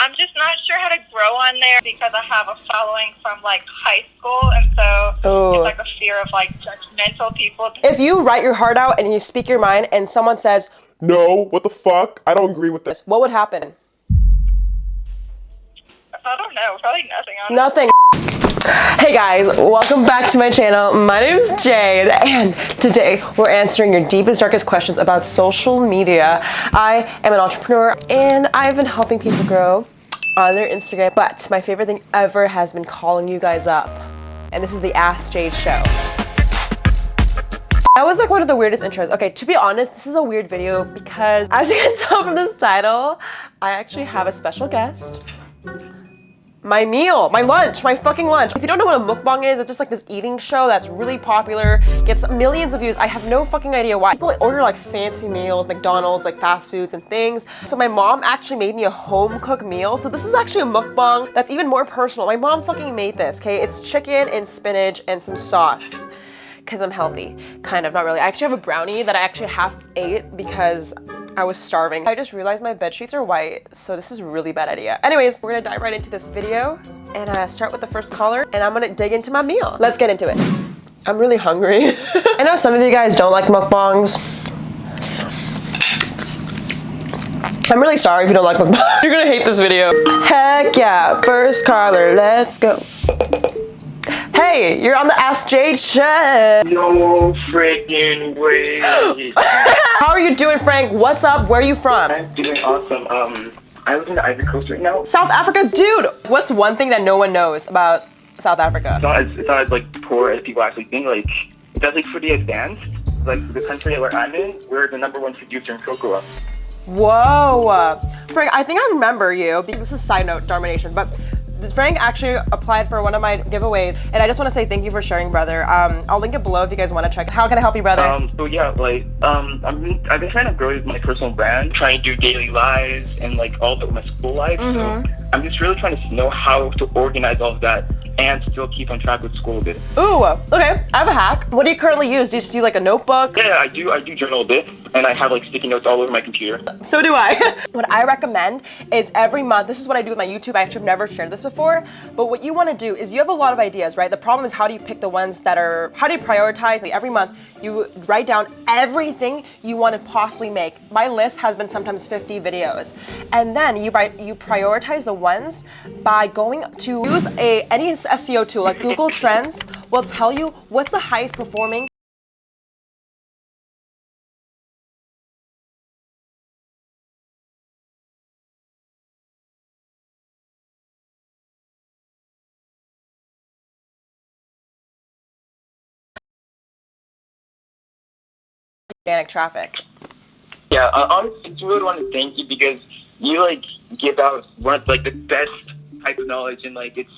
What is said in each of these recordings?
I'm just not sure how to grow on there because I have a following from like high school, and so it's like a fear of like judgmental people. If you write your heart out and you speak your mind and someone says, no, what the fuck? I don't agree with this. What would happen? I don't know. Probably nothing. Honestly. Nothing. Hey guys, welcome back to my channel. My name is Jade, and today we're answering your deepest, darkest questions about social media. I am an entrepreneur, and I've been helping people grow on their Instagram, but my favorite thing ever has been calling you guys up, and this is the Ask Jade show. That was like one of the weirdest intros. Okay, to be honest, this is a weird video because, as you can tell from this title, I actually have a special guest. My meal, my lunch, my fucking lunch. If you don't know what a mukbang is, it's just like this eating show that's really popular, gets millions of views. I have no fucking idea why. People order like fancy meals, McDonald's, like fast foods and things. So my mom actually made me a home cooked meal. So this is actually a mukbang that's even more personal. My mom fucking made this, okay? It's chicken and spinach and some sauce. Because I'm healthy, kind of, not really. I actually have a brownie that I actually half ate because I was starving. I just realized my bed sheets are white, so this is a really bad idea. Anyways, we're gonna dive right into this video and start with the first caller, and I'm gonna dig into my meal. Let's get into it. I'm really hungry. I know some of you guys don't like mukbangs. I'm really sorry if you don't like mukbangs. You're gonna hate this video. Heck yeah, first caller, let's go. Hey, you're on the Ask Jade show. No freaking way. How are you doing, Frank? What's up? Where are you from? I'm doing awesome. I live in the Ivory Coast right now. South Africa? Dude, what's one thing that no one knows about South Africa? It's not as like poor as people actually think. Like, it's like pretty advanced. Like the country where I'm in, we're the #1 producer in cocoa. Whoa. Frank, I think I remember you. This is side note, Darmination, but Frank actually applied for one of my giveaways, and I just want to say thank you for sharing, brother. I'll link it below if you guys want to check. How can I help you, brother? So yeah, like, I've been trying to grow my personal brand, trying to do daily lives and like all of my school life. So I'm just really trying to know how to organize all of that and still keep on track with school a bit. Ooh, okay. I have a hack. What do you currently use? Do you just do like a notebook? Yeah, I do journal a bit, and I have like sticky notes all over my computer. So do I. What I recommend is every month, this is what I do with my YouTube. I actually have never shared this before, but what you want to do is you have a lot of ideas, right? The problem is how do you pick the ones that are, how do you prioritize? Like every month, you write down everything you want to possibly make. My list has been sometimes 50 videos. And then you prioritize the ones by going to use any SEO tool, like Google Trends will tell you what's the highest performing organic traffic. Yeah, honestly, I really want to thank you because you like give out one like the best type of knowledge, and like it's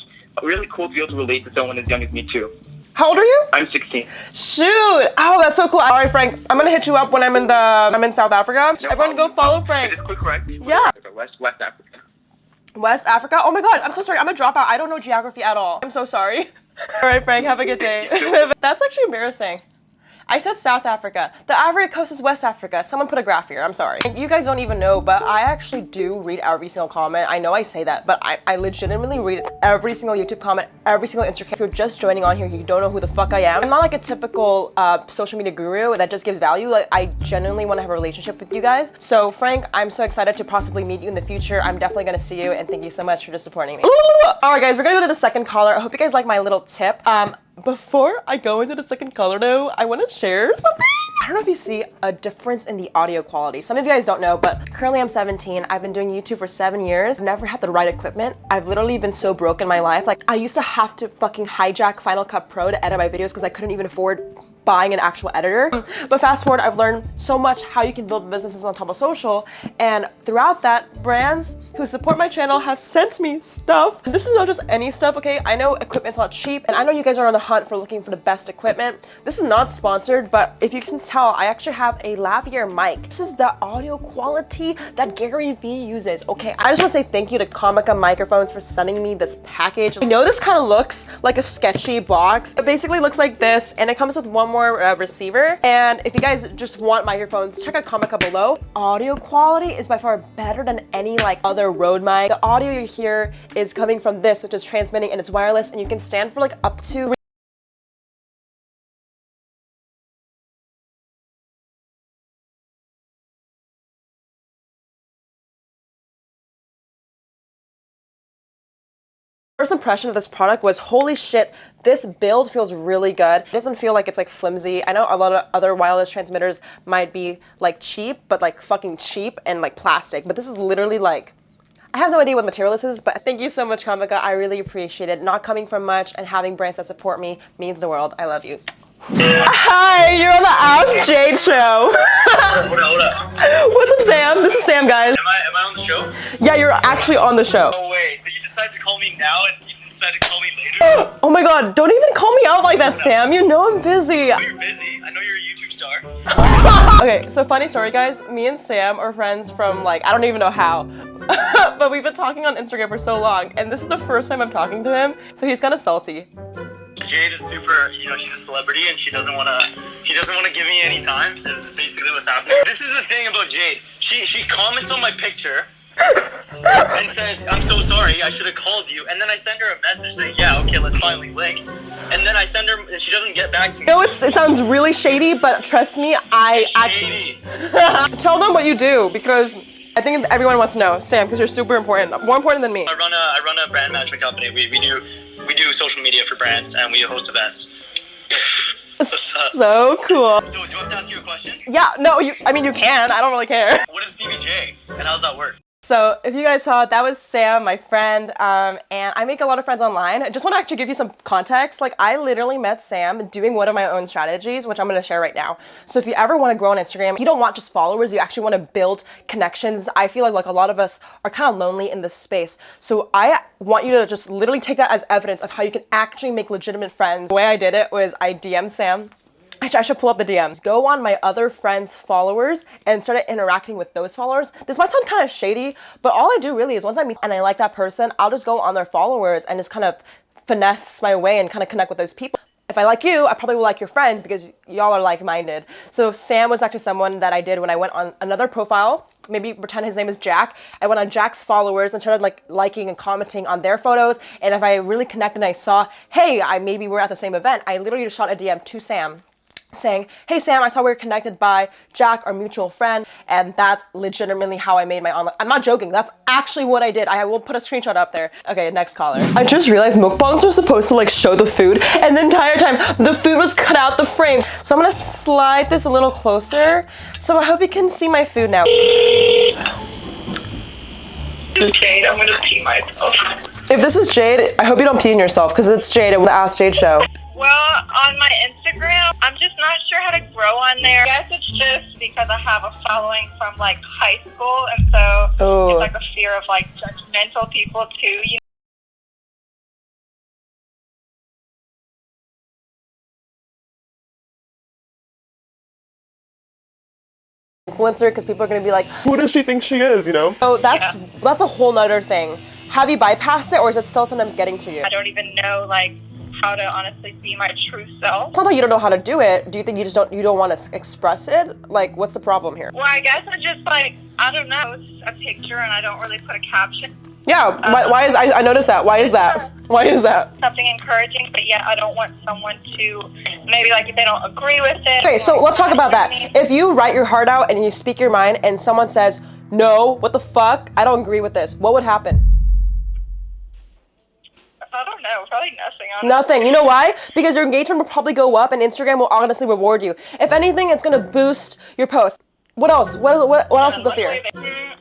really cool to be able to relate to someone as young as me too. How old are you? I'm 16. Shoot! Oh, that's so cool. All right, Frank, I'm gonna hit you up when I'm in South Africa. No Everyone, go follow Frank. Just quick correct. Yeah. West Africa. West Africa? Oh my God, I'm so sorry. I'm a dropout. I don't know geography at all. I'm so sorry. All right, Frank, have a good day. That's actually embarrassing. I said South Africa. The Ivory Coast is West Africa. Someone put a graph here, I'm sorry. You guys don't even know, but I actually do read every single comment. I know I say that, but I legitimately read every single YouTube comment, every single Instagram. If you're just joining on here, you don't know who the fuck I am. I'm not like a typical social media guru that just gives value. Like, I genuinely want to have a relationship with you guys. So Frank, I'm so excited to possibly meet you in the future. I'm definitely gonna see you, and thank you so much for just supporting me. All right, guys, we're gonna go to the second caller. I hope you guys like my little tip. Before I go into the second caller though, I want to share something. I don't know if you see a difference in the audio quality. Some of you guys don't know, but currently I'm 17. I've been doing YouTube for 7 years. I've never had the right equipment. I've literally been so broke in my life. Like, I used to have to fucking hijack Final Cut Pro to edit my videos because I couldn't even afford buying an actual editor. But fast forward, I've learned so much how you can build businesses on top of social, and throughout that, brands who support my channel have sent me stuff. This is not just any stuff, okay? I know equipment's not cheap, and I know you guys are on the hunt for looking for the best equipment. This is not sponsored, but if you can tell, I actually have a lavalier mic. This is the audio quality that Gary Vee uses, okay? I just want to say thank you to Comica Microphones for sending me this package. I know this kind of looks like a sketchy box. It basically looks like this, and it comes with one one more receiver. And if you guys just want microphones, check out comment below. Audio quality is by far better than any like other Rode mic. The audio you hear is coming from this, which is transmitting, and it's wireless, and you can stand for like up to First impression of this product was, holy shit, this build feels really good. It doesn't feel like it's like flimsy. I know a lot of other wireless transmitters might be like cheap, but like fucking cheap and like plastic. But this is literally like, I have no idea what material this is, but thank you so much, Kamika. I really appreciate it. Not coming from much and having brands that support me means the world. I love you. Hi, you're on the Ask Jade show. What up? What's up, Sam? This is Sam, guys. Am I on the show? Yeah, you're actually on the show. No way. So you decided to call me now and you decided to call me later? Oh my god, don't even call me out like that, Sam. You know I'm busy. I know you're busy. I know you're a YouTube star. Okay, so funny story, guys. Me and Sam are friends from like, I don't even know how. But we've been talking on Instagram for so long, and this is the first time I'm talking to him, so he's kind of salty. Jade is super, she's a celebrity and she doesn't want to give me any time. This is basically what's happening. This is the thing about Jade. She comments on my picture and says, I'm so sorry, I should have called you. And then I send her a message saying, yeah, okay, let's finally link. And then I send her, and she doesn't get back to me. You know, it sounds really shady, but trust me, I actually... Tell them what you do, because I think everyone wants to know, Sam, because you're super important. More important than me. I run a brand management company. We do social media for brands and we host events. So cool. So do you want to ask you a question? Yeah, no, you can. I don't really care. What is PBJ and how does that work? So if you guys saw, that was Sam, my friend, and I make a lot of friends online. I just want to actually give you some context. Like, I literally met Sam doing one of my own strategies, which I'm going to share right now. So if you ever want to grow on Instagram, you don't want just followers, you actually want to build connections. I feel like a lot of us are kind of lonely in this space. So I want you to just literally take that as evidence of how you can actually make legitimate friends. The way I did it was I DM'd Sam. I should pull up the DMs. Go on my other friends' followers and started interacting with those followers. This might sound kind of shady, but all I do really is once I meet and I like that person, I'll just go on their followers and just kind of finesse my way and kind of connect with those people. If I like you, I probably will like your friends because y'all are like-minded. So Sam was actually someone that I did when I went on another profile. Maybe pretend his name is Jack. I went on Jack's followers and started like liking and commenting on their photos. And if I really connected and I saw, hey, maybe we're at the same event, I literally just shot a DM to Sam saying, hey Sam, I saw we were connected by Jack, our mutual friend, and that's legitimately how I made my online. I'm not joking, that's actually what I did. I will put a screenshot up there. Okay, next caller. I just realized mukbangs are supposed to like show the food, and the entire time the food was cut out the frame. So I'm gonna slide this a little closer. So I hope you can see my food now. Jade, I'm gonna pee myself. If this is Jade, I hope you don't pee in yourself, because it's Jade at the Ask Jade show. Well, on my Instagram, I'm just not sure how to grow on there. I guess it's just because I have a following from like high school, and so it's like a fear of like judgmental people too, you know? Influencer, because people are going to be like, Who does she think she is, you know? oh, that's a whole nother thing. Have you bypassed it, or is it still sometimes getting to you? I don't even know like how to honestly be my true self. It's not that you don't know how to do it. Do you think you don't want to express it? Like, what's the problem here? Well, I guess I just like, I don't know, it's a picture and I don't really put a caption. Yeah, why is, I noticed that. Why is that? Why is that? Something encouraging, but yet I don't want someone to, maybe like if they don't agree with it. Okay, so let's talk about that. If you write your heart out and you speak your mind and someone says, no, what the fuck, I don't agree with this, what would happen? I don't know, probably nothing. Honestly. Nothing. You know why? Because your engagement will probably go up and Instagram will honestly reward you. If anything, it's gonna boost your post. What else? What else is the fear?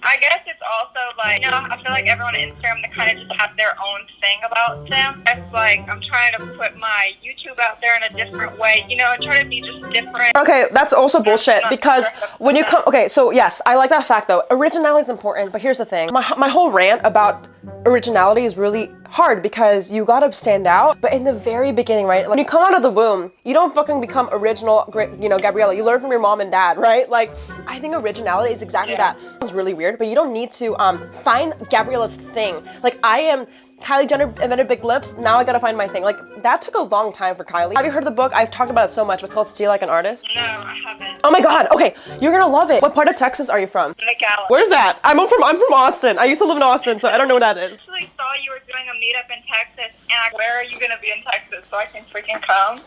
I guess it's also like, you know, I feel like everyone on Instagram, they kind of just have their own thing about them. It's like, I'm trying to put my YouTube out there in a different way, you know, and try to be just different. Okay, that's also bullshit because when you come, okay, so yes, I like that fact though. Originality is important, but here's the thing. My whole rant about originality is really hard because you gotta stand out, but in the very beginning, right? Like, when you come out of the womb, you don't fucking become original, Gabriella. You learn from your mom and dad, right? Like, I think originality is exactly that. It's really weird, but you don't need to find Gabriella's thing. Like, I am Kylie Jenner invented big lips, now I gotta find my thing. Like, that took a long time for Kylie. Have you heard of the book? I've talked about it so much. It's called Steal Like an Artist. No, I haven't. Oh my god, okay, you're gonna love it. What part of Texas are you from? McAllen. Where's that? I'm from Austin. I used to live in Austin, so I don't know what that is. I actually saw you were doing a meetup in Texas, and where are you gonna be in Texas so I can freaking come?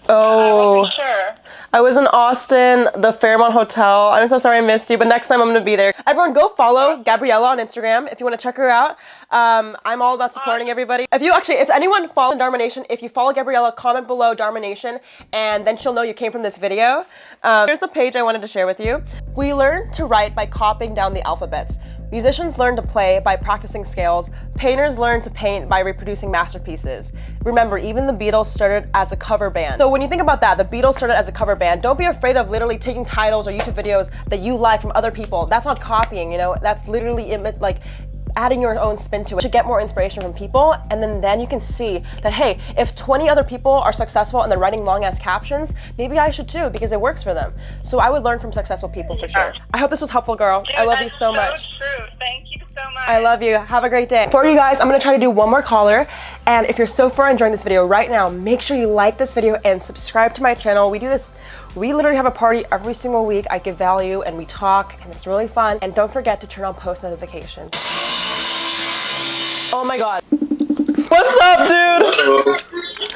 Oh, I wasn't sure. I was in Austin, the Fairmont Hotel. I'm so sorry I missed you, but next time I'm gonna be there. Everyone go follow Gabriella on Instagram if you wanna check her out. I'm all about supporting everybody. If anyone follows Dharma Nation, if you follow Gabriella, comment below Dharma Nation, and then she'll know you came from this video. Here's the page I wanted to share with you. We learn to write by copying down the alphabets. Musicians learn to play by practicing scales. Painters learn to paint by reproducing masterpieces. Remember, even the Beatles started as a cover band. So when you think about that, the Beatles started as a cover band. Don't be afraid of literally taking titles or YouTube videos that you like from other people. That's not copying, you know? That's literally like adding your own spin to it to get more inspiration from people, and then you can see that, hey, if 20 other people are successful and they're writing long-ass captions, maybe I should too, because it works for them. So I would learn from successful people for sure. I hope this was helpful, girl. Dude, I love you so much. True. Thank you so much. I love you. Have a great day. For you guys, I'm gonna try to do one more caller, and if you're so far enjoying this video right now, make sure you like this video and subscribe to my channel. We literally have a party every single week. I give value and we talk, and it's really fun. And don't forget to turn on post notifications. Oh my god. What's up, dude? Hello.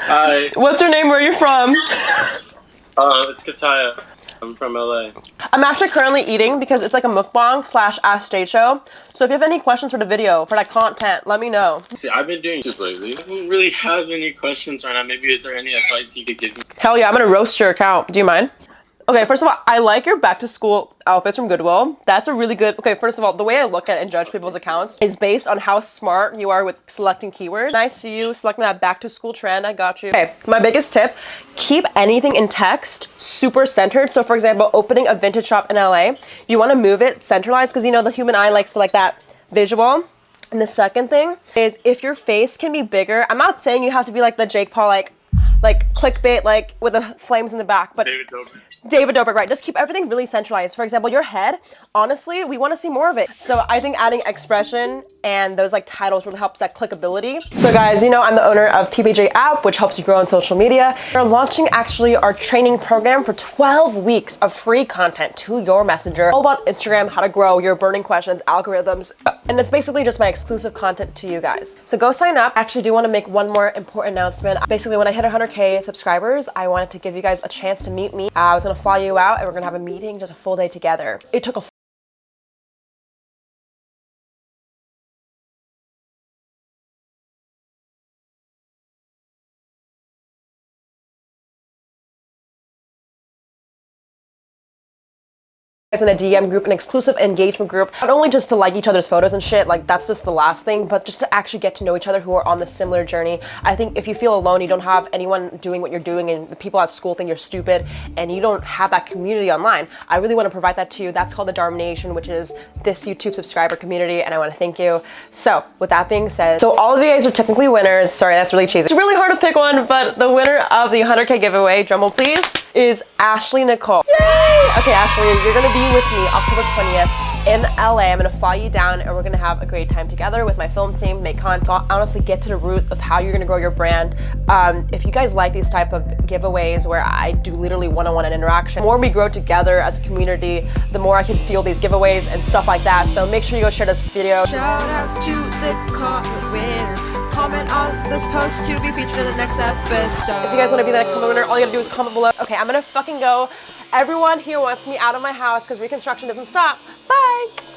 Hi. What's your name? Where are you from? It's Kataya. I'm from LA. I'm actually currently eating because it's like a mukbang / Ask Jade show. So if you have any questions for the video, for that content, let me know. See, I've been doing YouTube lately. I don't really have any questions right now. Maybe is there any advice you could give me? Hell yeah, I'm gonna roast your account. Do you mind? Okay, first of all, I like your back to school outfits from Goodwill. That's a really good, okay, first of all, the way I look at and judge people's accounts is based on how smart you are with selecting keywords. I see you selecting that back to school trend, I got you. Okay, my biggest tip, keep anything in text super centered. So for example, opening a vintage shop in LA, you wanna move it centralized because you know the human eye likes to like that visual. And the second thing is if your face can be bigger, I'm not saying you have to be like the Jake Paul, like clickbait, like with the flames in the back, but David Dobrik, right? Just keep everything really centralized. For example, your head, honestly, we want to see more of it. So I think adding expression and those like titles really helps that clickability. So guys, you know I'm the owner of PBJ app, which helps you grow on social media. We're launching actually our training program for 12 weeks of free content to your messenger, all about Instagram, how to grow, your burning questions, algorithms, and it's basically just my exclusive content to you guys. So go sign up. I actually do want to make one more important announcement. Basically, when I hit 100K subscribers, I wanted to give you guys a chance to meet me. I was gonna fly you out and we're gonna have a meeting, just a full day together. It took a in a DM group, an exclusive engagement group, not only just to like each other's photos and shit, like that's just the last thing, but just to actually get to know each other who are on the similar journey. I think if you feel alone, you don't have anyone doing what you're doing and the people at school think you're stupid and you don't have that community online, I really want to provide that to you. That's called the Dharma Nation, which is this YouTube subscriber community, and I want to thank you. So with that being said, so all of you guys are technically winners. Sorry, that's really cheesy. It's really hard to pick one, but the winner of the 100K giveaway, drumroll please, is Ashley Nicole. Yay! Okay, Ashley, you're gonna be with me October 20th in LA. I'm gonna fly you down and we're gonna have a great time together with my film team, make content, honestly get to the root of how you're gonna grow your brand. If you guys like these type of giveaways where I do literally one-on-one interaction, the more we grow together as a community, the more I can feel these giveaways and stuff like that. So make sure you go share this video. Shout out to the comment winner. Comment on this post to be featured in the next episode. If you guys want to be the next comment winner, all you gotta do is comment below. Okay, I'm gonna fucking go. Everyone here wants me out of my house because reconstruction doesn't stop. Bye!